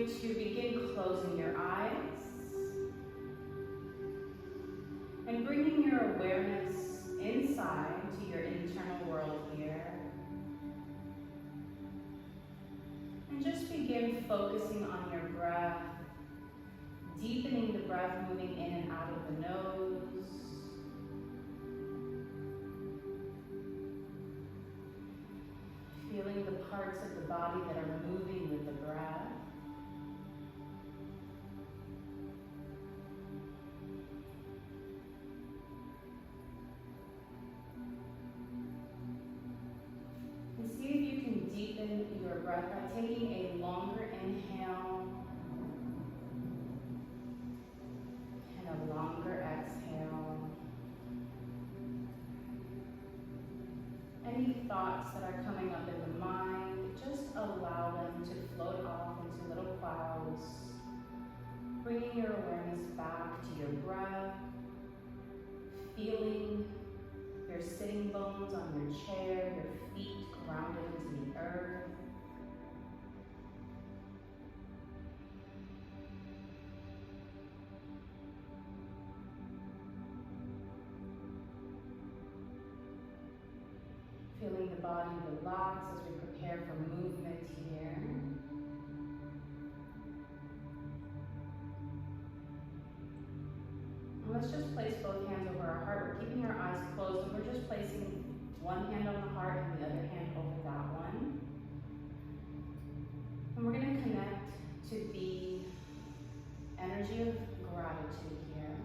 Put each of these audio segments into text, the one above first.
to begin closing your eyes and bringing your awareness inside to your internal world here. And just begin focusing on your breath, deepening the breath, moving in and out of the nose. Feeling the parts of the body that are moving with the breath. And see if you can deepen your breath by taking a longer inhale and a longer exhale. Any thoughts that are coming up in the mind, just allow them to float off into little clouds, bringing your awareness back to your breath, feeling your sitting bones on your chair, your feet grounded into the earth. Feeling the body relax as we prepare for movement here. And let's just place both hands over our heart. We're keeping our eyes closed and we're just placing one hand on the heart and the other hand over that one. And we're going to connect to the energy of gratitude here.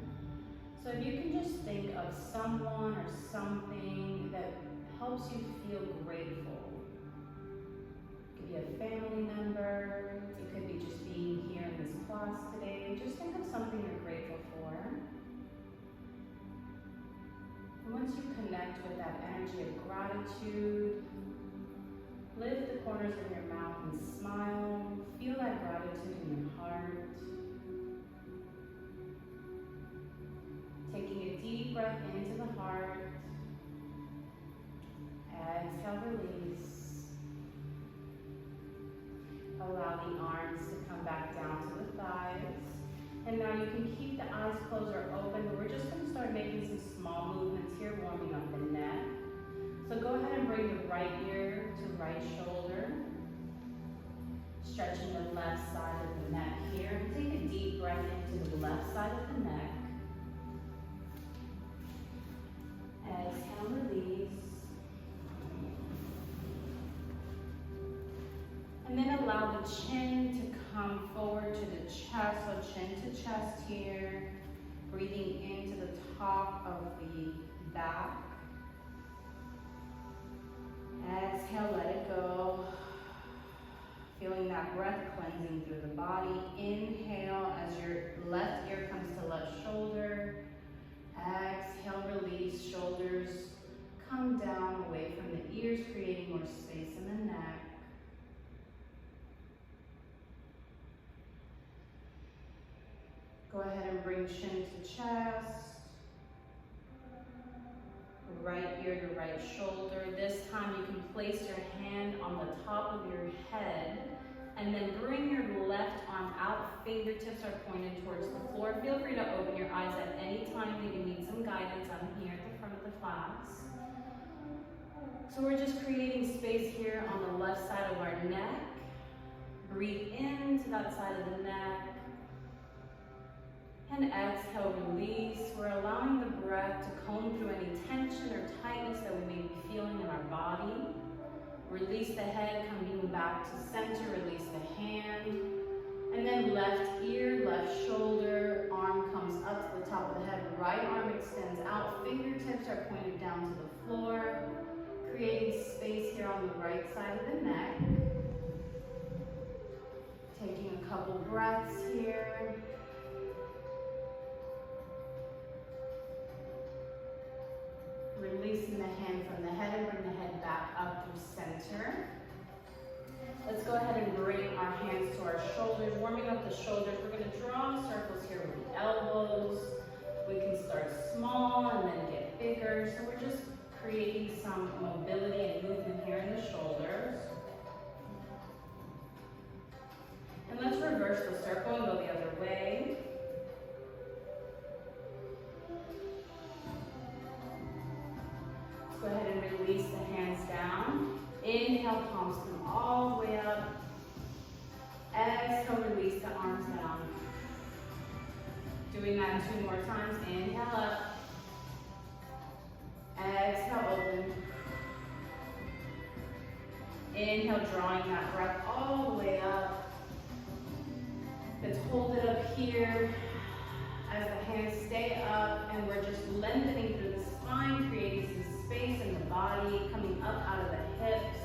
So if you can just think of someone or something that helps you feel grateful. It could be a family member, it could be just being here in this class today. Just think of something you're grateful for. And once you connect with that energy of gratitude, lift the corners of your mouth and smile. Feel that gratitude in your heart. Taking a deep breath into the heart. Exhale, release. Allow the arms to come back down to the thighs. And now you can keep the eyes closed or open, but we're just going to start making some small movements here, warming up the neck. So go ahead and bring the right ear to right shoulder. Stretching the left side of the neck here. Take a deep breath into the left side of the neck. Exhale, release. And then allow the chin to come forward to the chest, so chin to chest here. Breathing into the top of the back. Exhale, let it go. Feeling that breath cleansing through the body. Inhale as your left ear comes to left shoulder. Exhale, release, shoulders come down away from the ears, creating more space in the neck. Go ahead and bring chin to chest. Right ear to right shoulder. This time you can place your hand on the top of your head and then bring your left arm out. Fingertips are pointed towards the floor. Feel free to open your eyes at any time that you need some guidance. I'm here at the front of the class. So we're just creating space here on the left side of our neck. Breathe into that side of the neck. And exhale, release. We're allowing the breath to comb through any tension or tightness that we may be feeling in our body. Release the head, coming back to center. Release the hand. And then left ear, left shoulder, arm comes up to the top of the head. Right arm extends out. Fingertips are pointed down to the floor. Creating space here on the right side of the neck. Taking a couple breaths here. Releasing the hand from the head and bring the head back up through center. Let's go ahead and bring our hands to our shoulders, warming up the shoulders. We're going to draw circles here with the elbows. We can start small and then get bigger. So we're just creating some mobility and movement here in the shoulders. And let's reverse reverse the circle and go the other way. Let's go ahead and release the hands down. Inhale, palms come all the way up. Exhale, release the arms down. Doing that 2 more times. Inhale up. Exhale, open. Inhale, drawing that breath all the way up. Let's hold it up here as the hands stay up, and we're just lengthening through the spine, creating some space in the body, coming up out of the hips.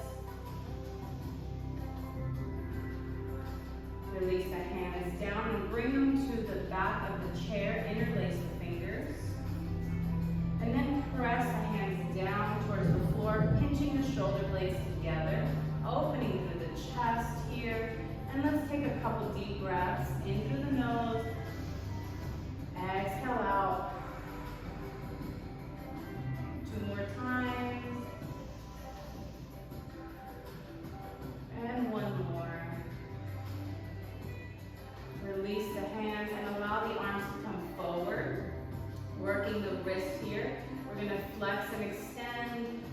Release the hands down and bring them to the back of the chair, interlace the fingers. And then press the hands down towards the floor, pinching the shoulder blades together, opening through the chest here. And let's take a couple deep breaths in through the nose. Exhale out. 2 more times. And 1 more. Release the hands and allow the arms to come forward. Working the wrist here. We're going to flex and extend,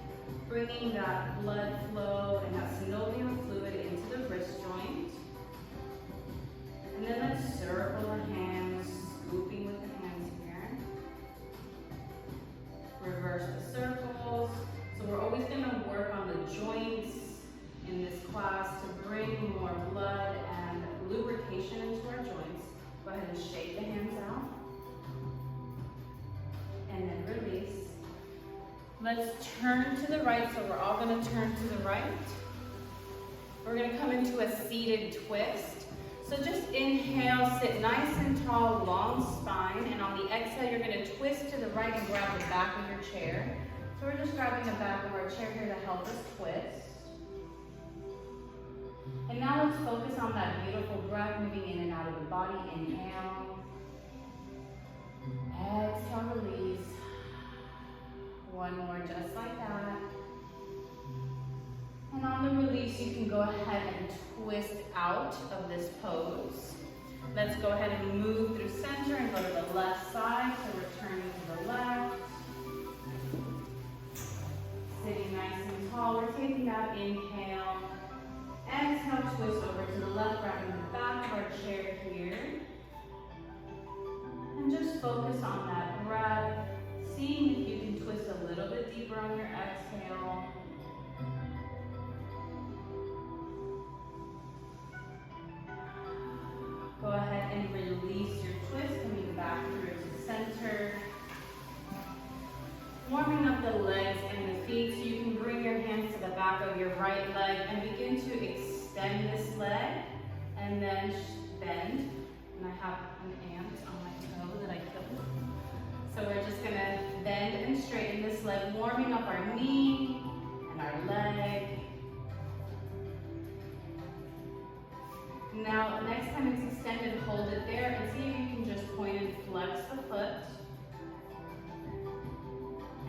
bringing that blood flow and that synovial fluid into the wrist joint. And then let's circle the hands, scooping with the hands here. Reverse the circles. So we're always going to work on the joints in this class to bring more blood and lubrication into our joints. Go ahead and shake the hands out. And then release. Let's turn to the right, so we're all going to turn to the right. We're going to come into a seated twist. So just inhale, sit nice and tall, long spine, and on the exhale, you're going to twist to the right and grab the back of your chair. So we're just grabbing the back of our chair here to help us twist. And now let's focus on that beautiful breath moving in and out of the body. Inhale. Exhale, release. 1 more just like that. And on the release, you can go ahead and twist out of this pose. Let's go ahead and move through center and go to the left side. So we're turning to the left. Sitting nice and tall. We're taking that inhale. Exhale, twist over to the left, grabbing the back of our chair here. And just focus on that breath. Seeing if you can twist a little bit deeper on your exhale. Go ahead and release your twist, coming back through to center. Warming up the legs and the feet, so you can bring your hands to the back of your right leg and begin to extend this leg and then bend. And I have an ant on my toe that I killed. So we're just going to bend and straighten this leg, warming up our knee and our leg. Now, next time it's extended, hold it there and see if you can just point and flex the foot.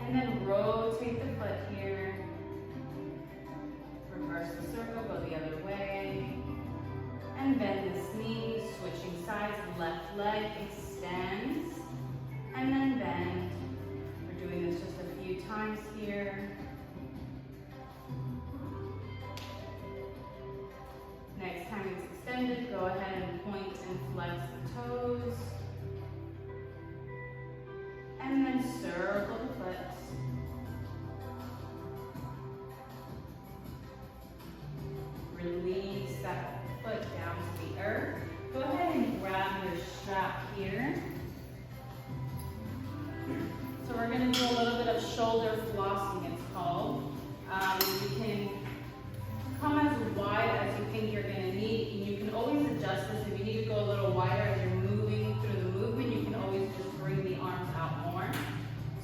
And then rotate the foot here. Reverse the circle, go the other way. And bend this knee, switching sides, left leg extends. And then bend. We're doing this just a few times here. Next time it's extended, go ahead and point and flex the toes. And then circle the foot. Release that foot down to the earth. Go ahead and grab your strap here. So we're going to do a little bit of shoulder flossing, it's called. You can come as wide as you think you're going to need. And you can always adjust this. If you need to go a little wider as you're moving through the movement, you can always just bring the arms out more.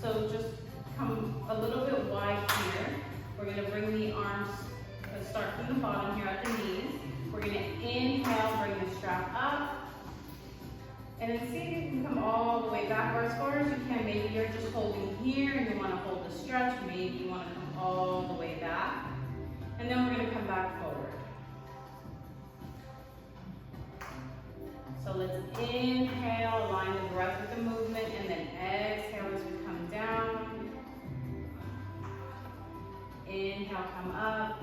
So just come a little bit wide here. We're going to bring the arms, start from the bottom here at the knees. We're going to inhale, bring the strap up. And then see if you can come all the way back or as far as you can. Maybe you're just holding here and you want to hold the stretch. Maybe you want to come all the way back. And then we're going to come back forward. So let's inhale, align the breath with the movement, and then exhale as we come down. Inhale, come up.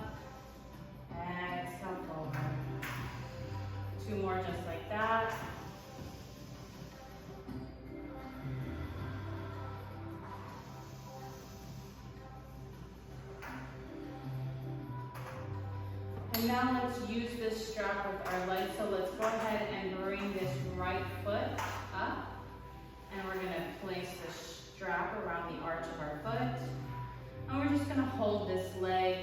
Exhale, forward. 2 more just like that. And now let's use this strap with our legs. So let's go ahead and bring this right foot up. And we're gonna place the strap around the arch of our foot. And we're just gonna hold this leg.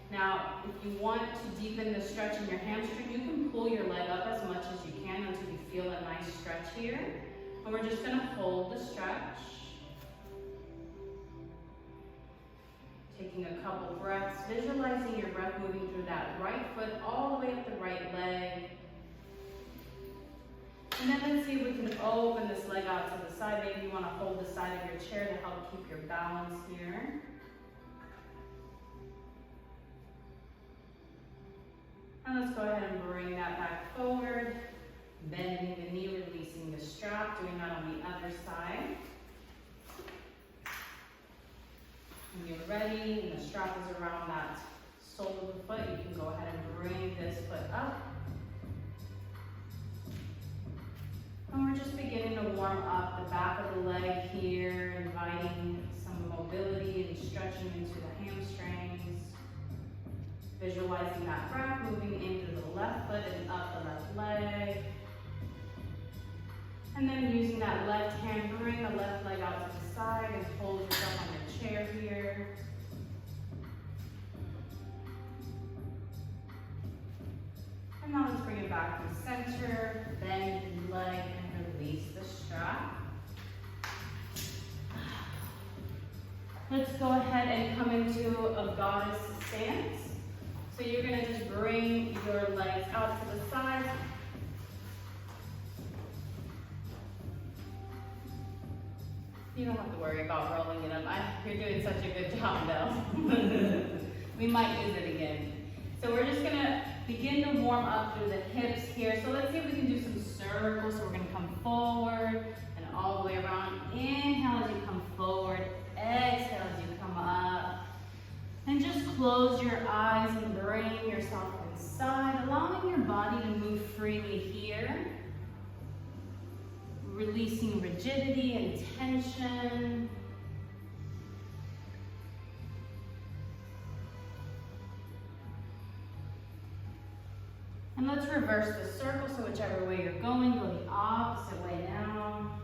Now, if you want to deepen the stretch in your hamstring, you can pull your leg up as much as you can until you feel a nice stretch here. And we're just gonna hold the stretch. Taking a couple breaths, visualizing your breath moving through that right foot all the way up the right leg. And then let's see if we can open this leg out to the side. Maybe you want to hold the side of your chair to help keep your balance here. And let's go ahead and bring that back forward, bending the knee, releasing the strap, doing that on the other side. When you're ready and the strap is around that sole of the foot, you can go ahead and bring this foot up. And we're just beginning to warm up the back of the leg here, inviting some mobility and stretching into the hamstrings. Visualizing that breath moving into the left foot and up the left leg. And then using that left hand, bring the left leg out to the side and hold yourself on the chair here. And now let's bring it back to center, bend the leg and release the strap. Let's go ahead and come into a goddess stance. So you're gonna just bring your legs out to the side. You don't have to worry about rolling it up. You're doing such a good job though. We might use it again. So we're just gonna begin to warm up through the hips here. So let's see if we can do some circles. So we're gonna come forward and all the way around. Inhale as you come forward, exhale as you come up. And just close your eyes and bring yourself inside, allowing your body to move freely here. Releasing rigidity and tension. And let's reverse the circle, so whichever way you're going, go the opposite way now.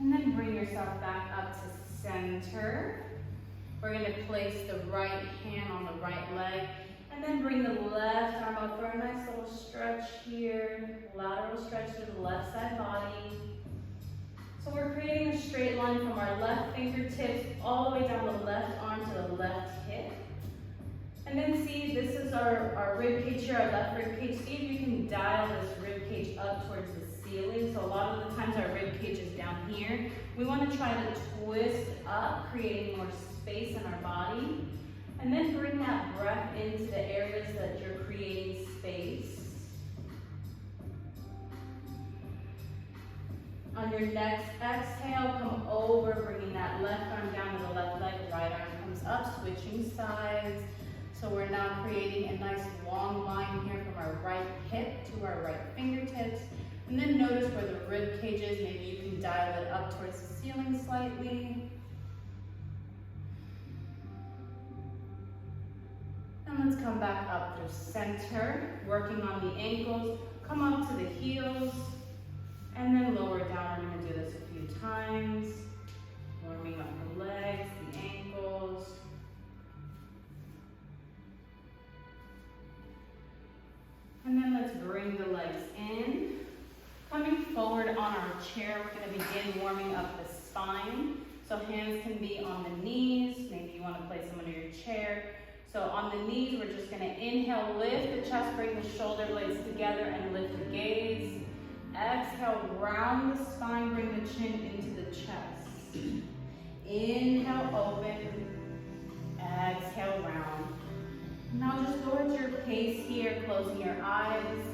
And then bring yourself back up to center. We're going to place the right hand on the right leg, and then bring the left arm up for a nice little stretch here. Lateral stretch to the left side body. So we're creating a straight line from our left fingertips all the way down the left arm to the left hip. And then see, this is our rib cage here, our left rib cage. See if you can dial this rib cage up towards the ceiling. So a lot of the times our rib cage is down here. We want to try to twist up, creating more space in our body. And then bring that breath into the areas that you're creating space. On your next exhale, come over, bringing that left arm down to the left leg, right arm comes up, switching sides. So we're now creating a nice long line here from our right hip to our right fingertips. And then notice where the rib cage is. Maybe you can dial it up towards the ceiling slightly. And let's come back up through center, working on the ankles. Come up to the heels, and then lower down. We're going to do this a few times. Warming up the legs, the ankles. And then let's bring the legs in. Coming forward on our chair, we're going to begin warming up the spine. So hands can be on the knees. Maybe you want to place them under your chair. So on the knees, we're just going to inhale, lift the chest, bring the shoulder blades together and lift the gaze. Exhale, round the spine, bring the chin into the chest. Inhale, open. Exhale. closing your eyes,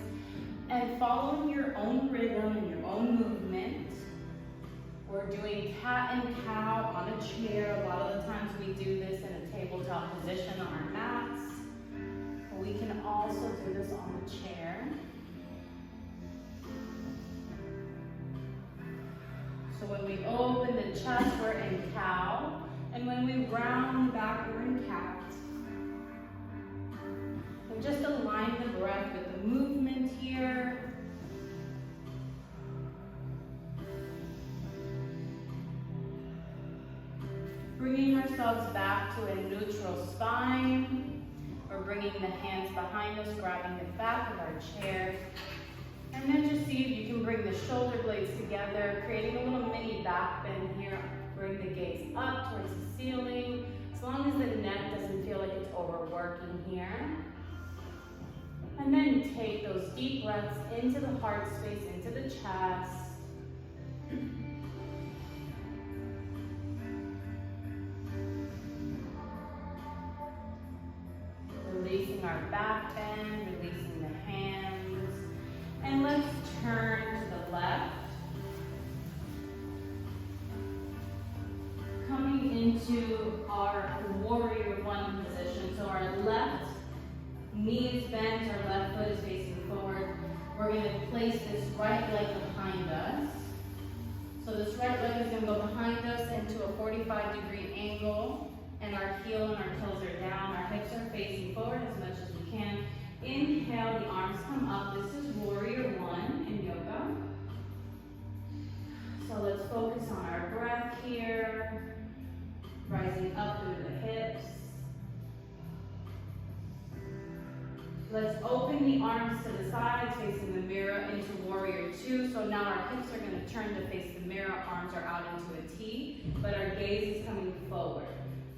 and following your own rhythm and your own movement. We're doing cat and cow on a chair. A lot of the times we do this in a tabletop position on our mats. But we can also do this on the chair. So when we open the chest, we're in cow. And when we round back, we're in cat. And just align the breath with the movement here. Bringing ourselves back to a neutral spine. We're bringing the hands behind us, grabbing the back of our chair. And then just see if you can bring the shoulder blades together, creating a little mini back bend here. Bring the gaze up towards the ceiling, as long as the neck doesn't feel like it's overworking here. And then take those deep breaths into the heart space, into the chest. Releasing our back bend, releasing the hands. And let's turn to the left. Coming into our warrior one position. So our left knee is bent, our left foot is facing forward. We're going to place this right leg behind us. So this right leg is going to go behind us into a 45-degree angle. And our heel and our toes are down. Our hips are facing forward as much as we can. Inhale, the arms come up. This is warrior one in yoga. So let's focus on our breath here. Rising up through the hips. Let's open the arms to the sides, facing the mirror into warrior two. So now our hips are going to turn to face the mirror. Arms are out into a T, but our gaze is coming forward.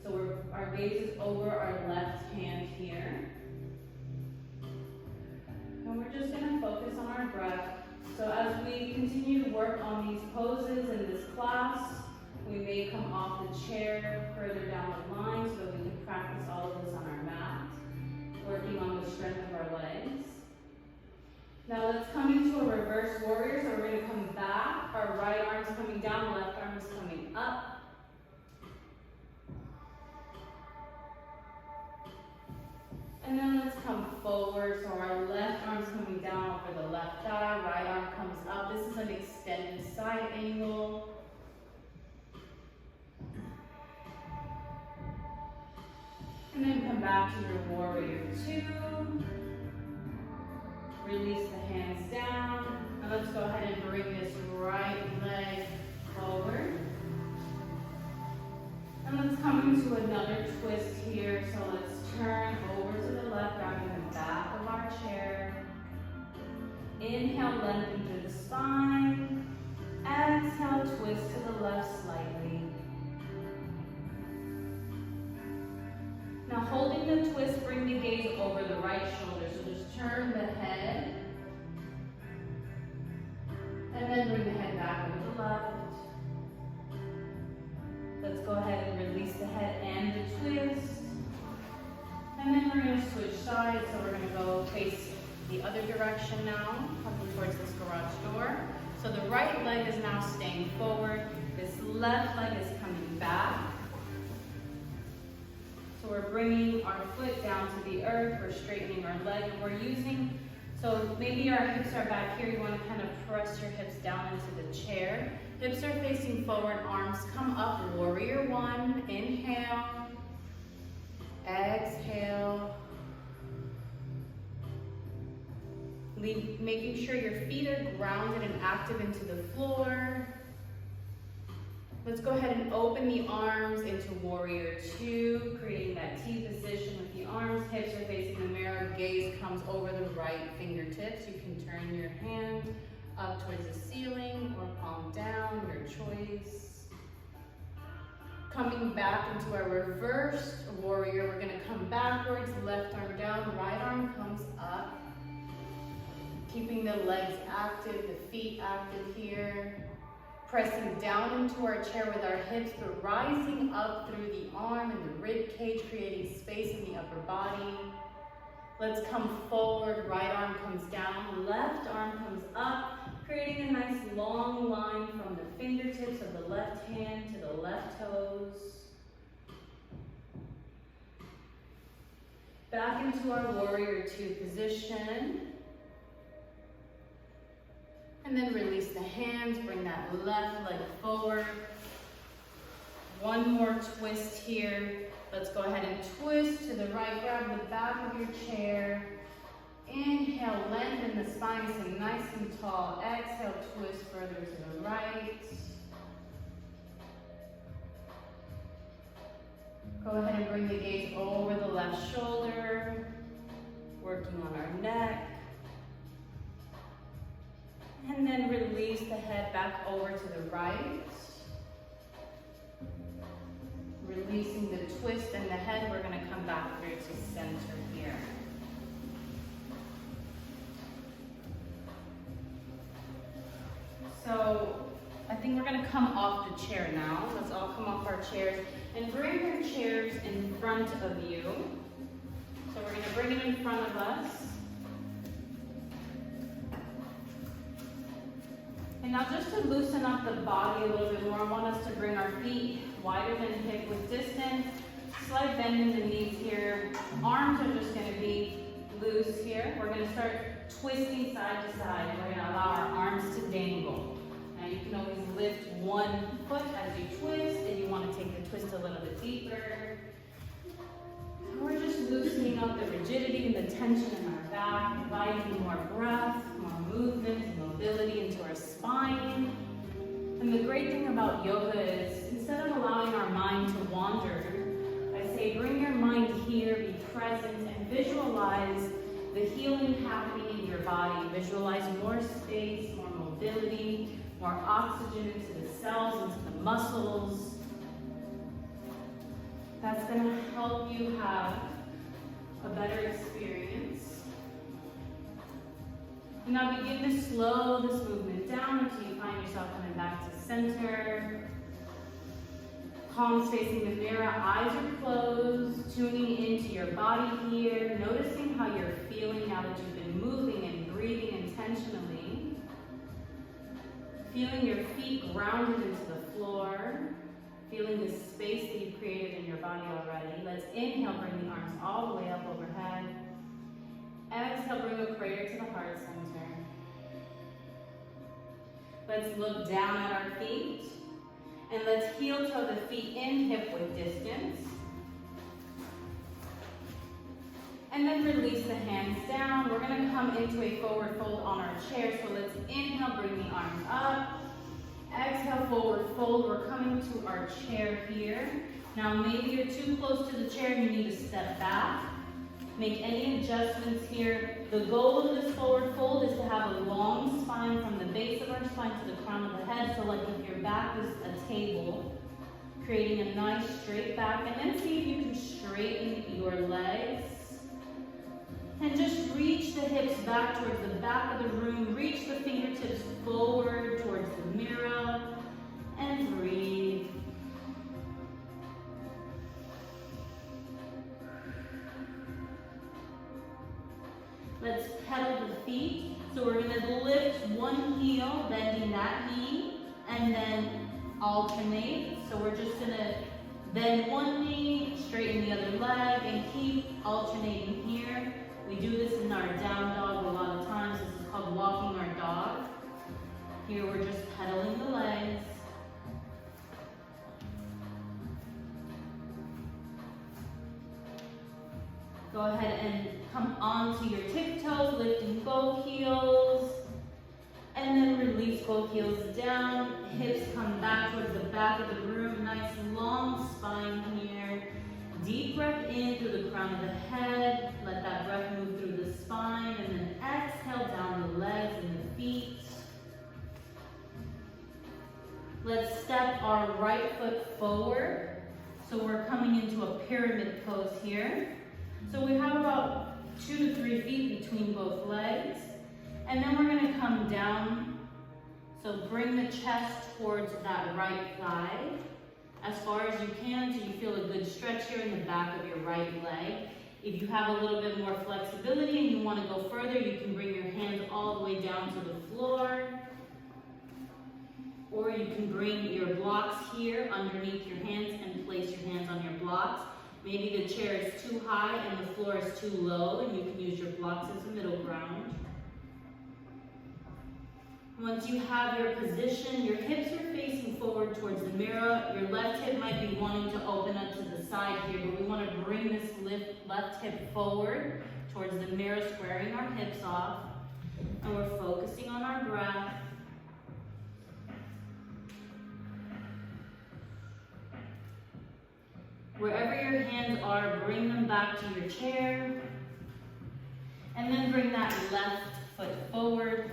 So our gaze is over our left hand here. And we're just going to focus on our breath. So as we continue to work on these poses in this class, we may come off the chair further down the line so that we can practice all of this on our mat, working on the strength of our legs. Now let's come into a reverse warrior. So we're going to come back. Our right arm is coming down, left arm is coming up. And then let's come forward. So our left arm is coming down over the left thigh, right arm comes up. This is an extended side angle. And then come back to your warrior two. Release the hands down. And let's go ahead and bring this right leg forward. And let's come into another twist here. So let's turn over to the left, grabbing the back of our chair. Inhale, lengthen through the spine. Exhale, twist to the left slightly. Now holding the twist, bring the gaze over the right shoulder. So just turn the head. And then bring the head back over the left. Let's go ahead and release the head and the twist. And then we're going to switch sides. So we're going to go face the other direction now, coming towards this garage door. So the right leg is now staying forward. This left leg is coming back. So we're bringing our foot down to the earth. We're straightening our leg. And we're using, so maybe our hips are back here. You want to kind of press your hips down into the chair. Hips are facing forward. Arms come up. Warrior one. Inhale. Exhale. Making sure your feet are grounded and active into the floor. Let's go ahead and open the arms into warrior two, creating that T position with the arms. Hips are facing the mirror. Gaze comes over the right fingertips. You can turn your hand up towards the ceiling or palm down, your choice. Coming back into our reversed warrior, we're going to come backwards, left arm down, right arm comes up. Keeping the legs active, the feet active here. Pressing down into our chair with our hips, but rising up through the arm and the rib cage, creating space in the upper body. Let's come forward, right arm comes down, left arm comes up, creating a nice long line from the fingertips of the left hand to the left toes. Back into our warrior two position. And then release the hands, bring that left leg forward. One more twist here. Let's go ahead and twist to the right, grab the back of your chair. Inhale, lengthen the spine, sit nice and tall. Exhale, twist further to the right. Go ahead and bring the gaze over the left shoulder, working on our neck. And then release the head back over to the right. Releasing the twist and the head, we're going to come back through to center here. So I think we're going to come off the chair now. Let's all come off our chairs and bring your chairs in front of you. So we're going to bring it in front of us. And now just to loosen up the body a little bit more, I want us to bring our feet wider than hip width distance. Slight bend in the knees here. Arms are just going to be loose here. We're going to start twisting side to side. We're going to allow our arms to dangle. Now you can always lift one foot as you twist, and you want to take the twist a little bit deeper. We're just loosening up the rigidity and the tension in our back, inviting more breath, more movement, and mobility into our spine. And the great thing about yoga is, instead of allowing our mind to wander, I say bring your mind here, be present, and visualize the healing happening in your body. Visualize more space, more mobility, more oxygen into the cells, into the muscles. That's going to help you have a better experience. And now begin to slow this movement down until you find yourself coming back to center. Palms facing the mirror, eyes are closed, tuning into your body here, noticing how you're feeling now that you've been moving and breathing intentionally. Feeling your feet grounded into the floor. Feeling the space that you've created in your body already. Let's inhale, bring the arms all the way up overhead. Exhale, bring a prayer to the heart center. Let's look down at our feet. And let's heel toe the feet in hip width distance. And then release the hands down. We're going to come into a forward fold on our chair. So let's inhale, bring the arms up. Exhale, forward fold. We're coming to our chair here. Now maybe you're too close to the chair and you need to step back. Make any adjustments here. The goal of this forward fold is to have a long spine from the base of our spine to the crown of the head. So like if your back was a table, creating a nice straight back. And then see if you can straighten your legs. And just reach the hips back towards the back of the room. Reach the fingertips forward towards the mirror. And breathe. Let's pedal the feet. So we're going to lift one heel, bending that knee, and then alternate. So we're just going to bend one knee, straighten the other leg, and keep alternating here. We do this in our down dog a lot of times. This is called walking our dog. Here we're just pedaling the legs. Go ahead and come onto your tiptoes, lifting both heels. And then release both heels down. Hips come back towards the back of the room. Nice long spine here. Deep breath in through the crown of the head. Let that breath move through the spine. And then exhale down the legs and the feet. Let's step our right foot forward. So we're coming into a pyramid pose here. So we have about 2 to 3 feet between both legs. And then we're going to come down. So bring the chest towards that right thigh as far as you can, so you feel a good stretch here in the back of your right leg. If you have a little bit more flexibility and you want to go further, you can bring your hands all the way down to the floor. Or you can bring your blocks here underneath your hands and place your hands on your blocks. Maybe the chair is too high and the floor is too low, and you can use your blocks as a middle ground. Once you have your position, your hips are facing forward towards the mirror. Your left hip might be wanting to open up to the side here, but we want to bring this left hip forward towards the mirror, squaring our hips off. And we're focusing on our breath. Wherever your hands are, bring them back to your chair. And then bring that left foot forward.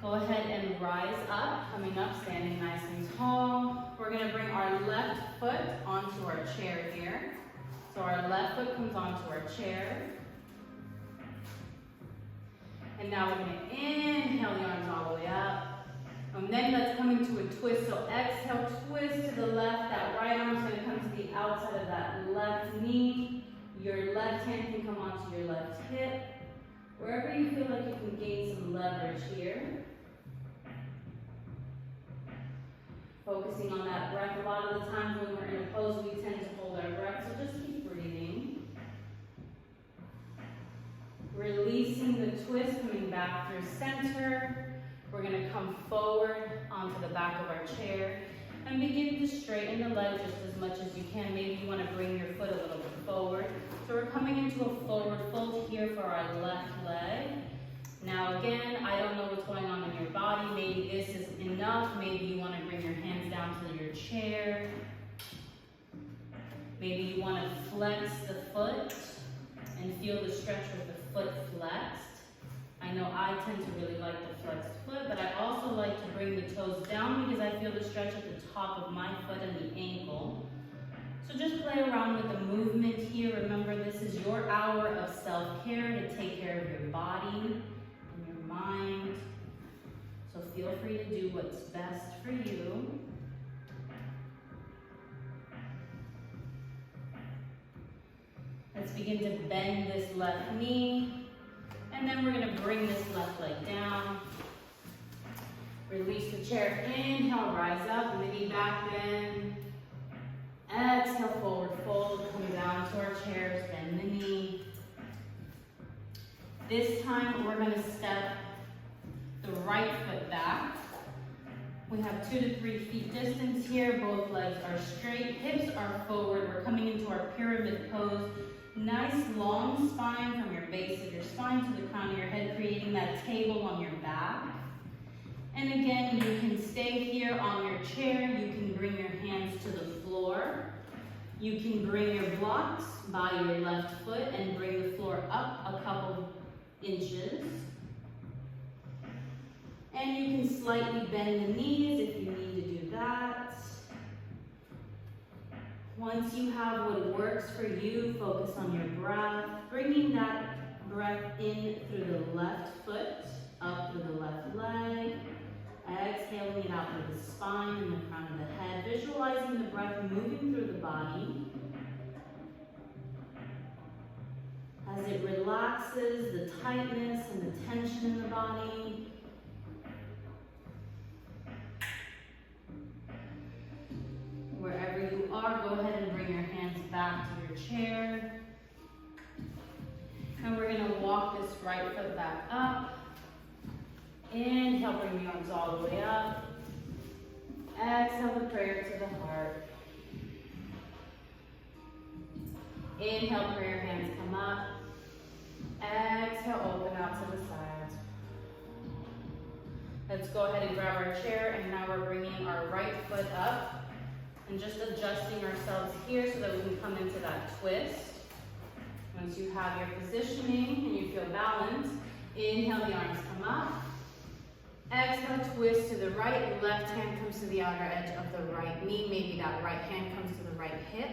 Go ahead and rise up, coming up, standing nice and tall. We're going to bring our left foot onto our chair here. So our left foot comes onto our chair. And now we're going to inhale the arms all the way up. And then let's come into a twist. So exhale, twist to the left. That right arm is going to come to the outside of that left knee. Your left hand can come onto your left hip. Wherever you feel like you can gain some leverage here. Focusing on that breath. A lot of the times when we're in a pose, we tend to hold our breath. So just keep breathing. Releasing the twist, coming back through center. We're going to come forward onto the back of our chair and begin to straighten the leg just as much as you can. Maybe you want to bring your foot a little bit forward. So we're coming into a forward fold here for our left leg. Now again, I don't know what's going on in your body. Maybe this is enough. Maybe you want to bring your hands down to your chair. Maybe you want to flex the foot and feel the stretch with the foot flexed. I know I tend to really like the flexed foot, but I also like to bring the toes down because I feel the stretch at the top of my foot and the ankle. So just play around with the movement here. Remember, this is your hour of self-care to take care of your body and your mind. So feel free to do what's best for you. Let's begin to bend this left knee. And then we're going to bring this left leg down. Release the chair. Inhale, rise up, mini back bend. Exhale, forward fold. Come down to our chairs, bend the knee. This time we're going to step the right foot back. We have 2 to 3 feet distance here. Both legs are straight. Hips are forward. We're coming into our pyramid pose. Nice long spine from your base of your spine to the crown of your head, creating that table on your back. And again, you can stay here on your chair. You can bring your hands to the floor. You can bring your blocks by your left foot and bring the floor up a couple inches. And you can slightly bend the knees if you need to do that. Once you have what works for you, focus on your breath, bringing that breath in through the left foot, up through the left leg, exhaling it out through the spine and the crown of the head, visualizing the breath moving through the body. As it relaxes the tightness and the tension in the body. Wherever you are, go ahead and bring your hands back to your chair. And we're going to walk this right foot back up. Inhale, bring the arms all the way up. Exhale the prayer to the heart. Inhale, prayer hands come up. Exhale, open out to the sides. Let's go ahead and grab our chair, and now we're bringing our right foot up. And just adjusting ourselves here so that we can come into that twist. Once you have your positioning and you feel balanced, inhale, the arms come up. Exhale, twist to the right. Left hand comes to the outer edge of the right knee. Maybe that right hand comes to the right hip.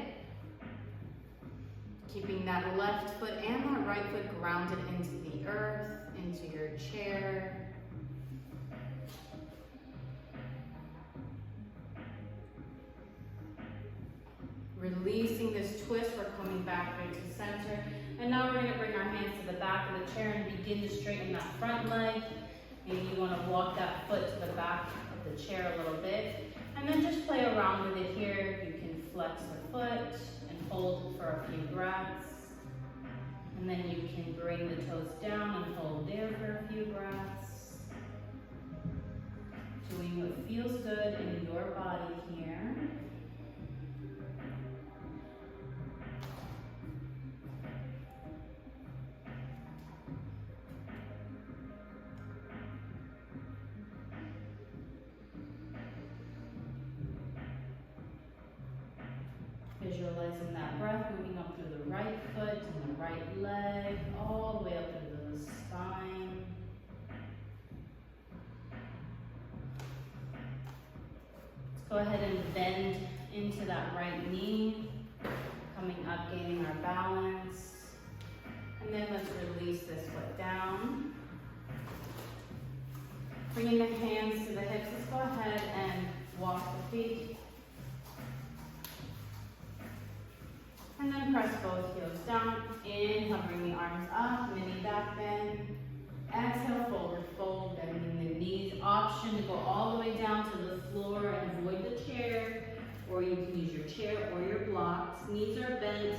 Keeping that left foot and that right foot grounded into the earth, into your chair. Releasing this twist, we're coming back right to center. And now we're gonna bring our hands to the back of the chair and begin to straighten that front leg. Maybe you wanna walk that foot to the back of the chair a little bit. And then just play around with it here. You can flex the foot and hold for a few breaths. And then you can bring the toes down and hold there for a few breaths. Doing what feels good in your body here. Visualizing that breath moving up through the right foot and the right leg, all the way up through the spine. Let's go ahead and bend into that right knee, coming up, gaining our balance. And then let's release this foot down. Bringing the hands to the hips, let's go ahead and walk the feet. And then press both heels down. Inhale, bring the arms up, mini back bend. Exhale, forward fold, bending the knees. Option to go all the way down to the floor and avoid the chair, or you can use your chair or your blocks. Knees are bent,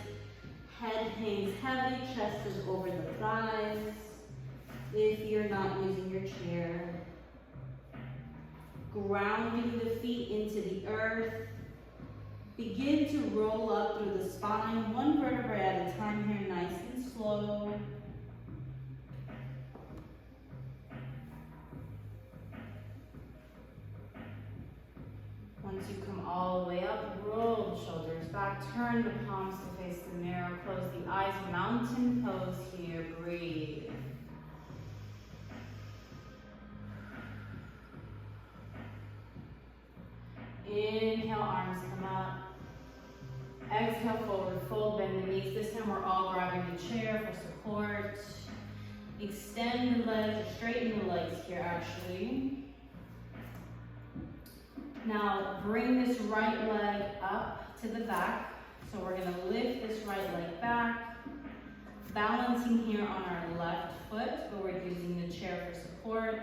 head hangs heavy, chest is over the thighs. If you're not using your chair, grounding the feet into the earth. Begin to roll up through the spine, one vertebra at a time here, nice and slow. Once you come all the way up, roll the shoulders back, turn the palms to face the mirror, close the eyes, mountain pose here, breathe. Inhale, arms come up. Exhale, forward fold, bend the knees. This time we're all grabbing the chair for support. Extend the legs, or straighten the legs here actually. Now bring this right leg up to the back. So we're gonna lift this right leg back. Balancing here on our left foot, but we're using the chair for support.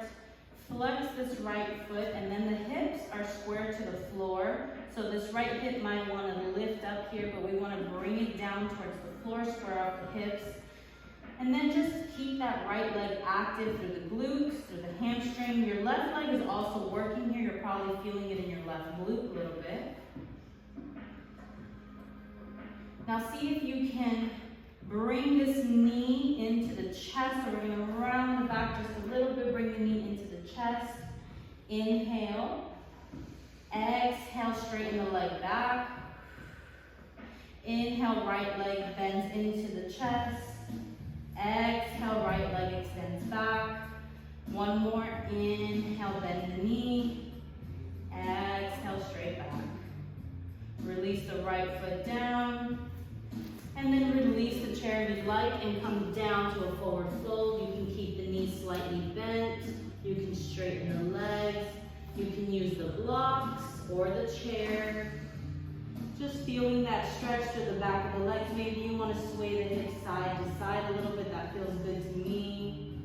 Flex this right foot, and then the hips are square to the floor. So this right hip might want to lift up here, but we want to bring it down towards the floor, square out the hips. And then just keep that right leg active through the glutes, through the hamstring. Your left leg is also working here. You're probably feeling it in your left glute a little bit. Now see if you can bring this knee into the chest. So we're going to round the back just a little bit, bring the knee into the chest. Inhale. Exhale, straighten the leg back. Inhale, right leg bends into the chest. Exhale, right leg extends back. One more. Inhale, bend the knee. Exhale, straight back. Release the right foot down. And then release the chair if you'd like and come down to a forward fold. You can keep the knees slightly bent. You can straighten the legs. You can use the blocks or the chair. Just feeling that stretch to the back of the legs. Maybe you want to sway the hips side to side a little bit. That feels good to me.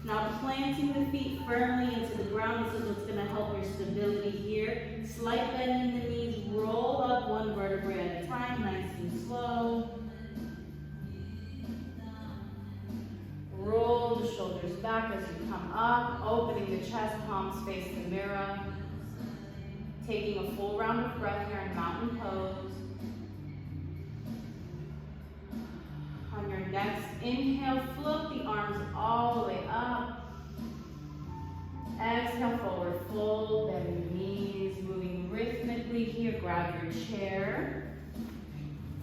Now planting the feet firmly into the ground. This is what's going to help your stability here. Slight bend in the knees. Roll up one vertebra at a time, nice and slow. Roll the shoulders back as you come up, opening the chest, palms face the mirror. Taking a full round of breath here in mountain pose. On your next inhale, float the arms all the way up. Exhale, forward fold, bend the knees, moving rhythmically here. Grab your chair.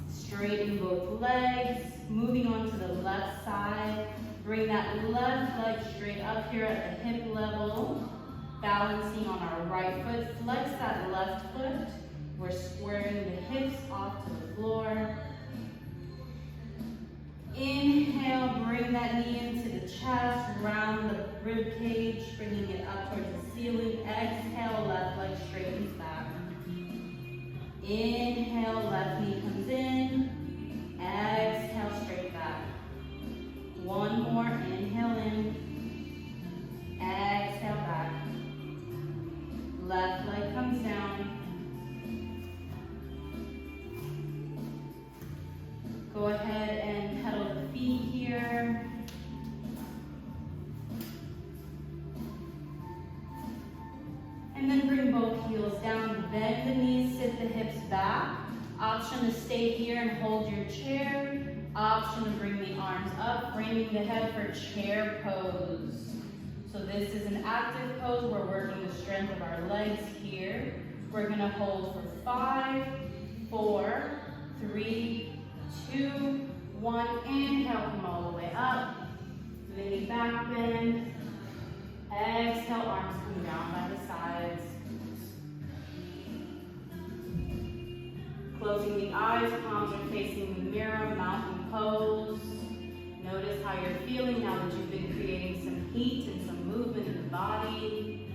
Straighten both legs, moving on to the left side. Bring that left leg straight up here at the hip level. Balancing on our right foot. Flex that left foot. We're squaring the hips off to the floor. Inhale, bring that knee into the chest, round the rib cage, bringing it up towards the ceiling. Exhale, left leg straightens back. Inhale, left knee comes in. Exhale, straight back. One more, inhale in. Exhale back. Left leg comes down. Go ahead and pedal the feet here. And then bring both heels down, bend the knees, sit the hips back. Option to stay here and hold your chair. Option to bring the arms up, framing the head for chair pose. So this is an active pose. We're working the strength of our legs here. We're gonna hold for 5, 4, 3, 2, 1. Inhale, come all the way up. Mini back bend. Exhale, arms come down by the sides. Closing the eyes, palms are facing the mirror, mountain pose. Notice how you're feeling now that you've been creating some heat and some movement in the body.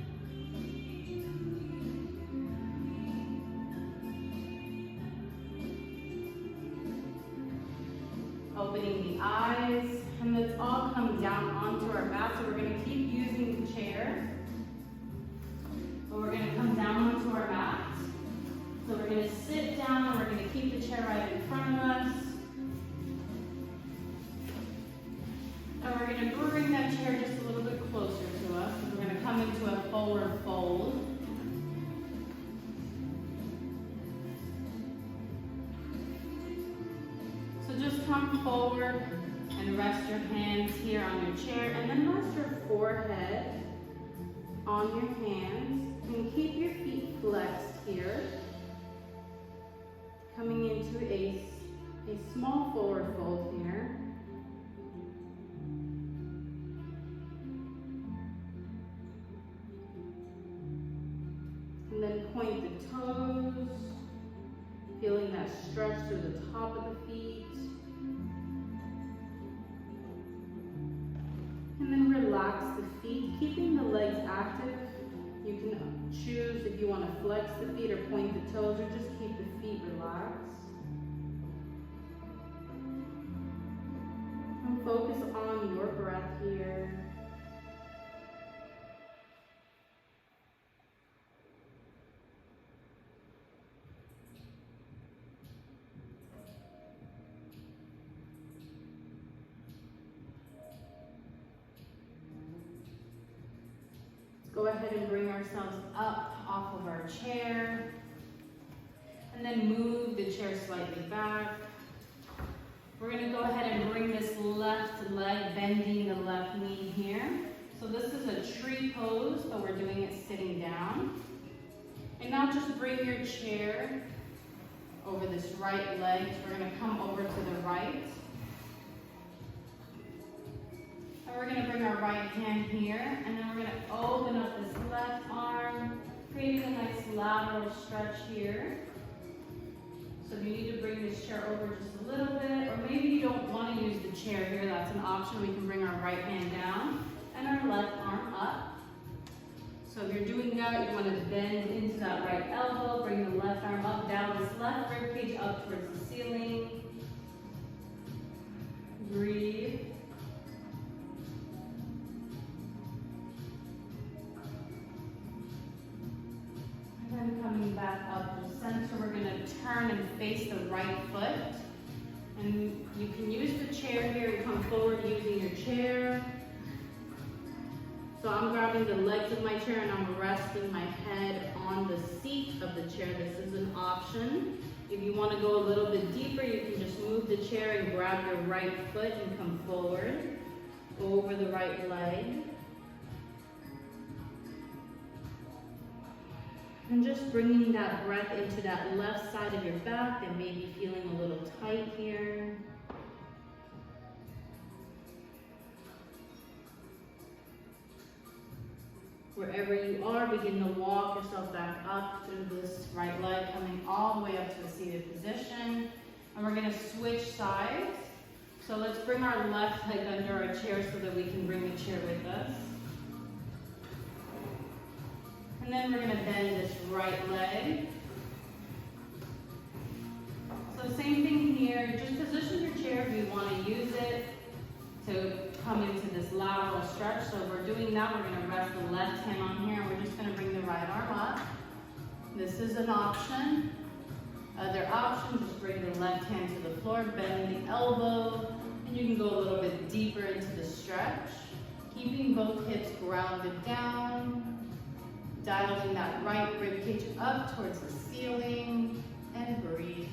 Opening the eyes, and let's all come down onto our mat. So we're going to keep using the chair, but we're going to come down onto our mat. So we're going to sit down, and we're going to keep the chair right in front of us. And we're going to bring that chair just a little bit closer to us. So we're going to come into a forward fold. Just come forward and rest your hands here on your chair, and then rest your forehead on your hands, and keep your feet flexed here. Coming into a small forward fold here. And then point the toes, feeling that stretch through the top of the feet. And then relax the feet, keeping the legs active. You can choose if you want to flex the feet or point the toes, or just keep the feet relaxed. And focus on your breath here. Go ahead and bring ourselves up off of our chair, and then move the chair slightly back. We're going to go ahead and bring this left leg, bending the left knee here. So this is a tree pose, but we're doing it sitting down. And now just bring your chair over this right leg. So we're going to come over to the right. And we're going to bring our right hand here, and then we're going to open up this left arm, creating a nice lateral stretch here. So if you need to bring this chair over just a little bit, or maybe you don't want to use the chair here, that's an option. We can bring our right hand down and our left arm up. So if you're doing that, you want to bend into that right elbow, bring the left arm up, down this left rib cage up towards the ceiling. Breathe. And coming back up to the center, we're going to turn and face the right foot. And you can use the chair here and come forward using your chair. So I'm grabbing the legs of my chair and I'm resting my head on the seat of the chair. This is an option. If you want to go a little bit deeper, you can just move the chair and grab your right foot and come forward over the right leg. And just bringing that breath into that left side of your back and maybe feeling a little tight here. Wherever you are, begin to walk yourself back up through this right leg, coming all the way up to a seated position. And we're going to switch sides. So let's bring our left leg under our chair so that we can bring the chair with us. And then we're gonna bend this right leg. So same thing here, just position your chair if you wanna use it to come into this lateral stretch. So if we're doing that, we're gonna rest the left hand on here, and we're just gonna bring the right arm up. This is an option. Other option, just bring the left hand to the floor, bend the elbow, and you can go a little bit deeper into the stretch. Keeping both hips grounded down, dialing that right rib cage up towards the ceiling, and breathe.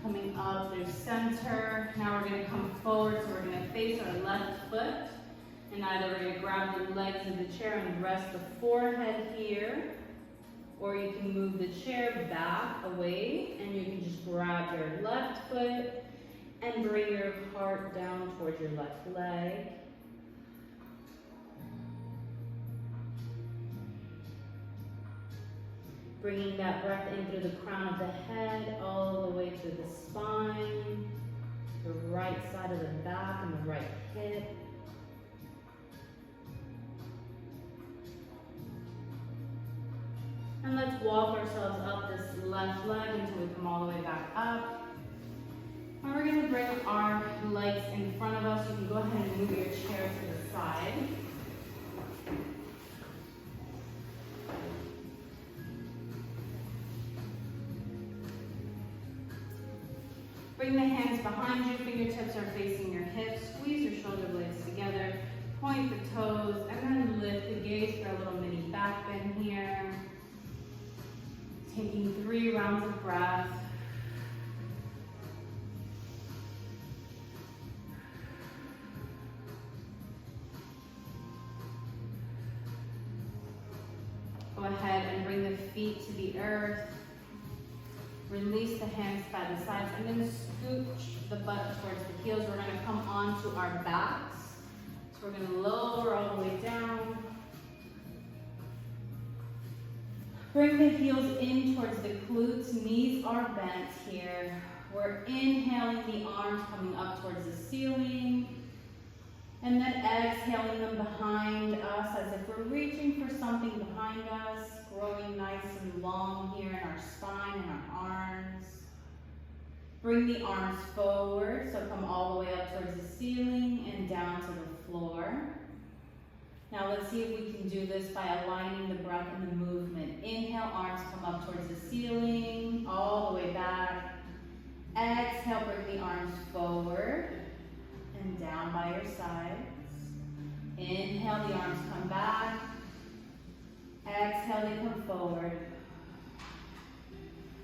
Coming up through center. Now we're gonna come forward, so we're gonna face our left foot. And either we're going to grab the legs of the chair and rest the forehead here, or you can move the chair back away and you can just grab your left foot and bring your heart down towards your left leg. Bringing that breath in through the crown of the head, all the way to the spine, the right side of the back and the right hip. And let's walk ourselves up this left leg until we come all the way back up. And we're gonna bring our legs in front of us. You can go ahead and move your chair to the side. Bring the hands behind you, fingertips are facing your hips. Squeeze your shoulder blades together. Point the toes, and then lift the gaze for a little mini back bend here. Taking 3 rounds of breath. Go ahead and bring the feet to the earth. Release the hands by the sides, and then scooch the butt towards the heels. We're gonna come onto our backs. So we're gonna lower all the way down. Bring the heels in towards the glutes, knees are bent here. We're inhaling the arms coming up towards the ceiling. And then exhaling them behind us as if we're reaching for something behind us, growing nice and long here in our spine and our arms. Bring the arms forward, so come all the way up towards the ceiling and down to the floor. Now let's see if we can do this by aligning the breath and the movement. Inhale, arms come up towards the ceiling, all the way back. Exhale, bring the arms forward and down by your sides. Inhale, the arms come back. Exhale, they come forward.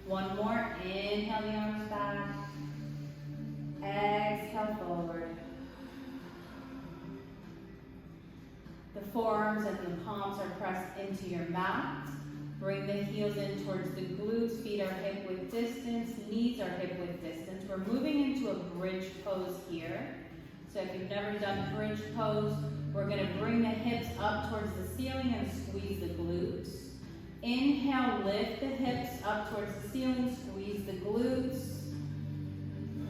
One more, inhale the arms back. Exhale, forward. The forearms and the palms are pressed into your mat. Bring the heels in towards the glutes, feet are hip width distance, knees are hip width distance. We're moving into a bridge pose here. So if you've never done bridge pose, we're gonna bring the hips up towards the ceiling and squeeze the glutes. Inhale, lift the hips up towards the ceiling, squeeze the glutes.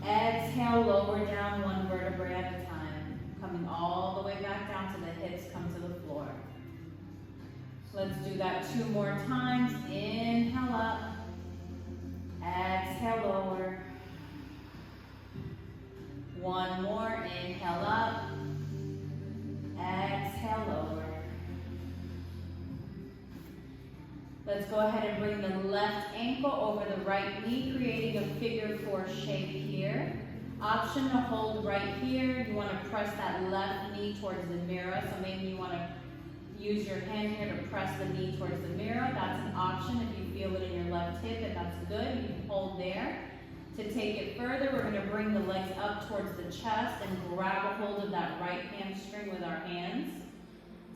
Exhale, lower down one vertebrae at a time. Coming all the way back down to the hips, come to the floor. Let's do that 2 more times. Inhale up. Exhale, lower. One more, inhale up. Exhale, lower. Let's go ahead and bring the left ankle over the right knee, creating a figure 4 shape here. Option to hold right here. You want to press that left knee towards the mirror. So maybe you want to use your hand here to press the knee towards the mirror. That's an option if you feel it in your left hip, and that's good. You can hold there. To take it further, we're going to bring the legs up towards the chest and grab a hold of that right hamstring with our hands.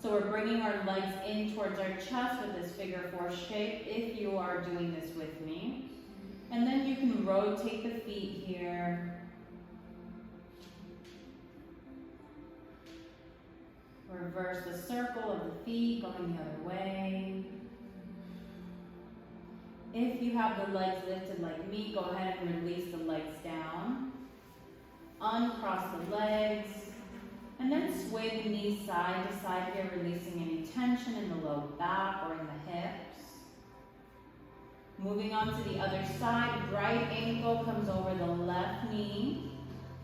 So we're bringing our legs in towards our chest with this figure 4 shape if you are doing this with me. And then you can rotate the feet here. Reverse the circle of the feet going the other way. If you have the legs lifted like me, go ahead and release the legs down. Uncross the legs. And then sway the knees side to side here, releasing any tension in the low back or in the hips. Moving on to the other side, right ankle comes over the left knee.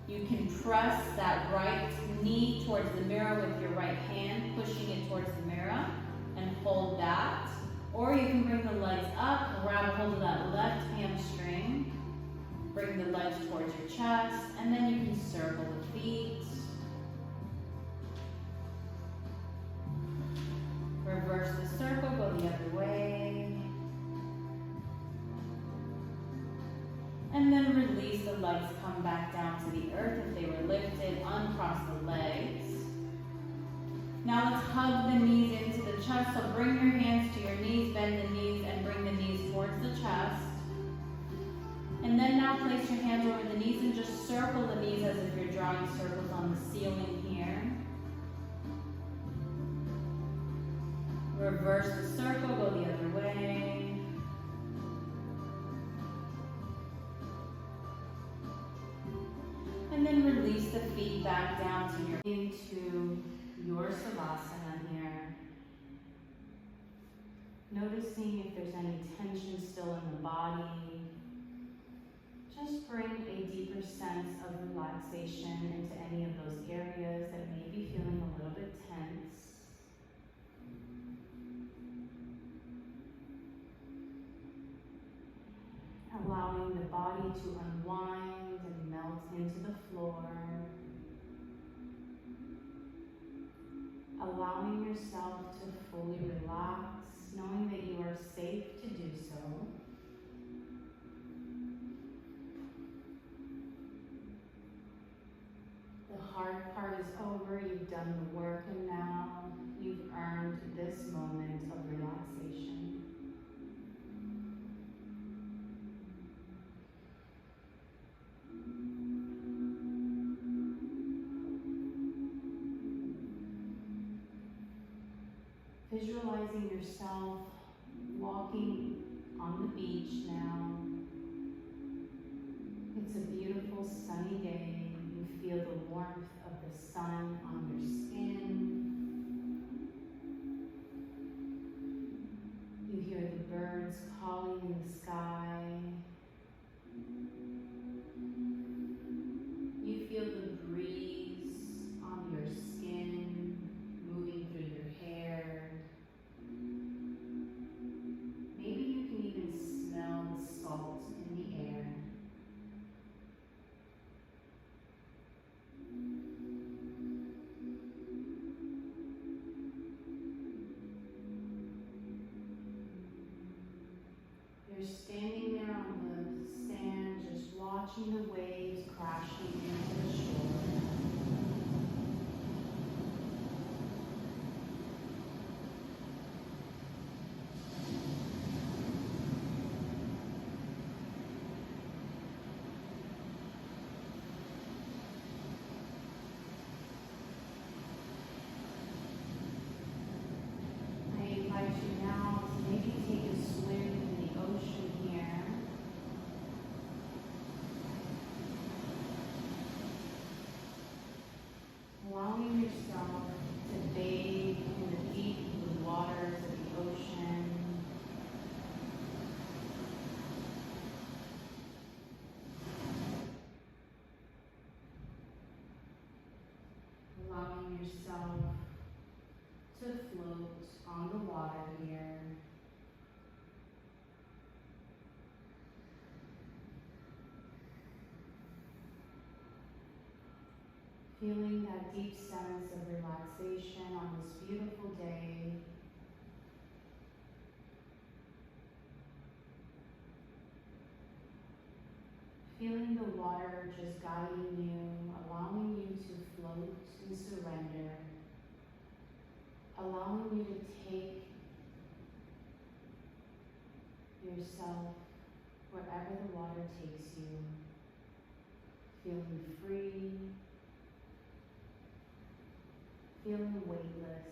You can press that right knee towards the mirror with your right hand, pushing it towards the mirror, and hold that. Or you can bring the legs up, grab hold of that left hamstring, bring the legs towards your chest, and then you can circle the feet. Reverse the circle, go the other way. And then release the legs, come back down to the earth if they were lifted, uncross the legs. Now let's hug the knees into the chest, so bring your hands to your knees, bend the knees, and bring the knees towards the chest. And then now place your hands over the knees and just circle the knees as if you're drawing circles on the ceiling here. Reverse the circle, go the other way. And then release the feet back down to into your savasana here. Noticing if there's any tension still in the body. Just bring a deeper sense of relaxation into any of those areas that may be feeling a little bit tense. Allowing the body to unwind and melt into the floor. Allowing yourself to fully relax, knowing that you are safe to do so. The hard part is over, you've done the work, and now you've earned this moment of relaxation. Visualizing yourself walking on the beach now. It's a beautiful sunny day. You feel the warmth of the sun on your skin. You hear the birds calling in the sky. You feel the breeze on your skin, moving through your hair. Maybe you can even smell the salt in the air. You're standing there on the sand, just watching the waves crashing into the shore. I invite you now to maybe take a swim in the ocean here. Allowing yourself to bathe in the deep blue waters of the ocean. Allowing yourself to float on the water here. Feeling that deep sense of relaxation on this beautiful day. Feeling the water just guiding you, allowing you to float and surrender. Allowing you to take yourself wherever the water takes you. Feeling free. Feeling weightless.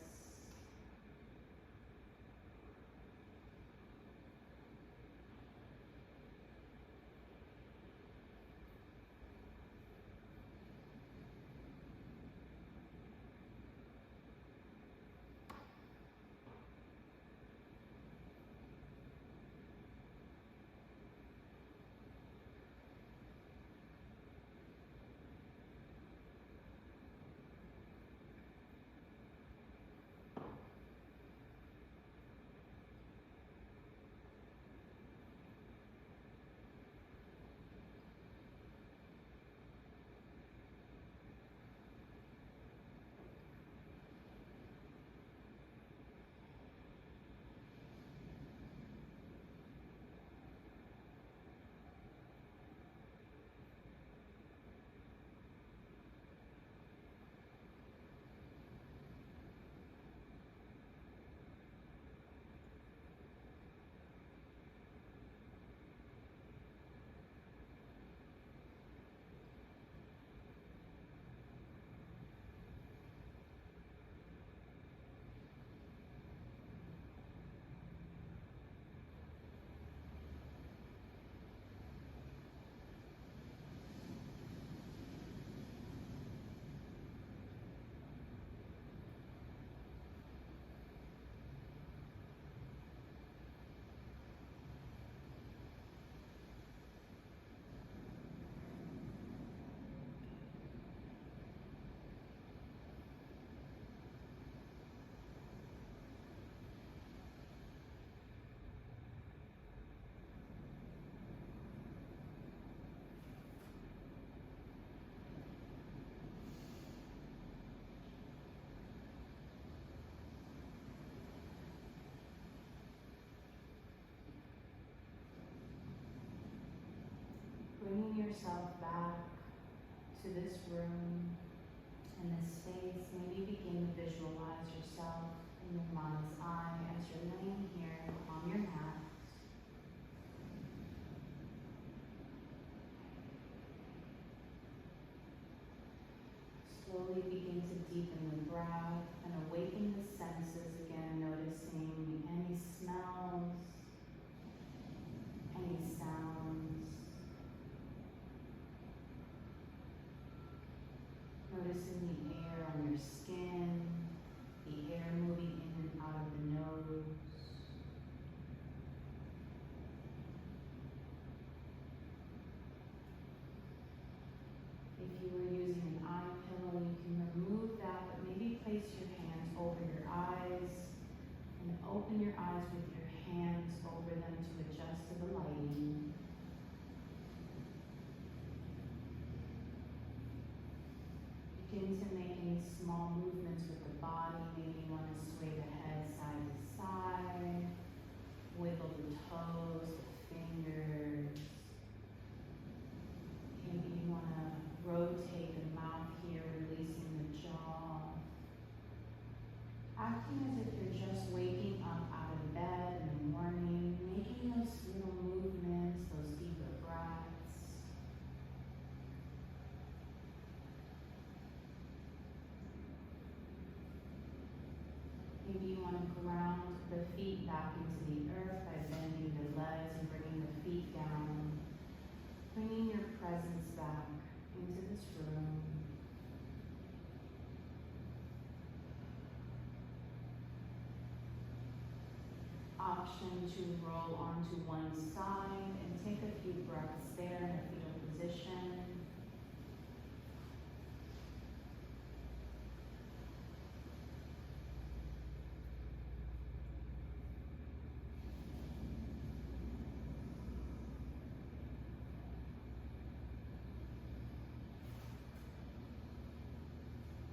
yourself back to this room and this space. Maybe begin to visualize yourself in your mind's eye as you're laying here on your mat. Slowly begin to deepen the breath and awaken the senses again, noticing any smells, any sounds. Noticing the air on your skin, the air moving in and out of the nose. If you were using an eye pillow, you can remove that, but maybe place your hands over your eyes and open your eyes with your hands over them to adjust to the lighting. Begin to make any small movements with the body. Maybe you want to sway the head side to side, wiggle the toes, the fingers. Maybe you want to rotate the mouth here, releasing the jaw. Acting as if you're just waking up out of bed in the morning, making those little movements, those deeper breaths. Maybe you want to ground the feet back into the earth by bending the legs and bringing the feet down, bringing your presence back into this room. Option to roll onto one side and take a few breaths there in a fetal position.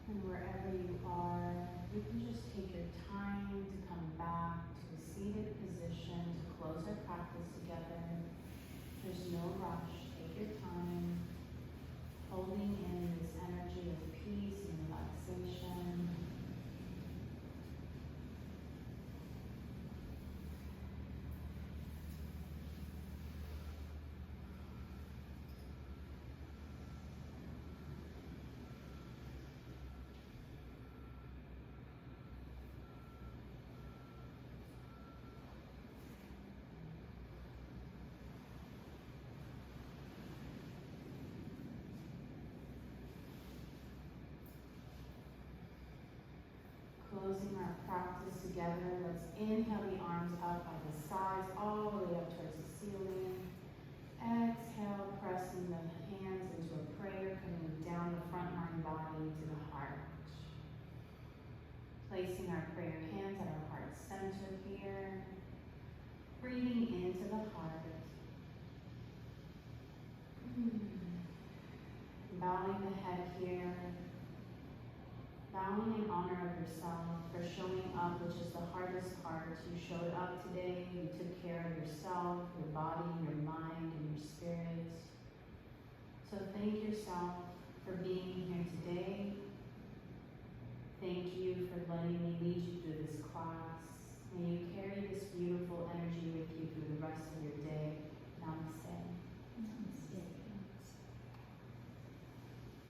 And wherever you are, you can just take your time to come back to a seated position to close our practice together. There's no rush. Take your time, holding in this energy of peace and relaxation. Closing our practice together, let's inhale the arms up by the sides, all the way up towards the ceiling. Exhale, pressing the hands into a prayer, coming down the front line body to the heart. Placing our prayer hands at our heart center here. Breathing into the heart. Bowing the head here. Bowing in honor of yourself for showing up, which is the hardest part. You showed up today, you took care of yourself, your body, your mind, and your spirit. So thank yourself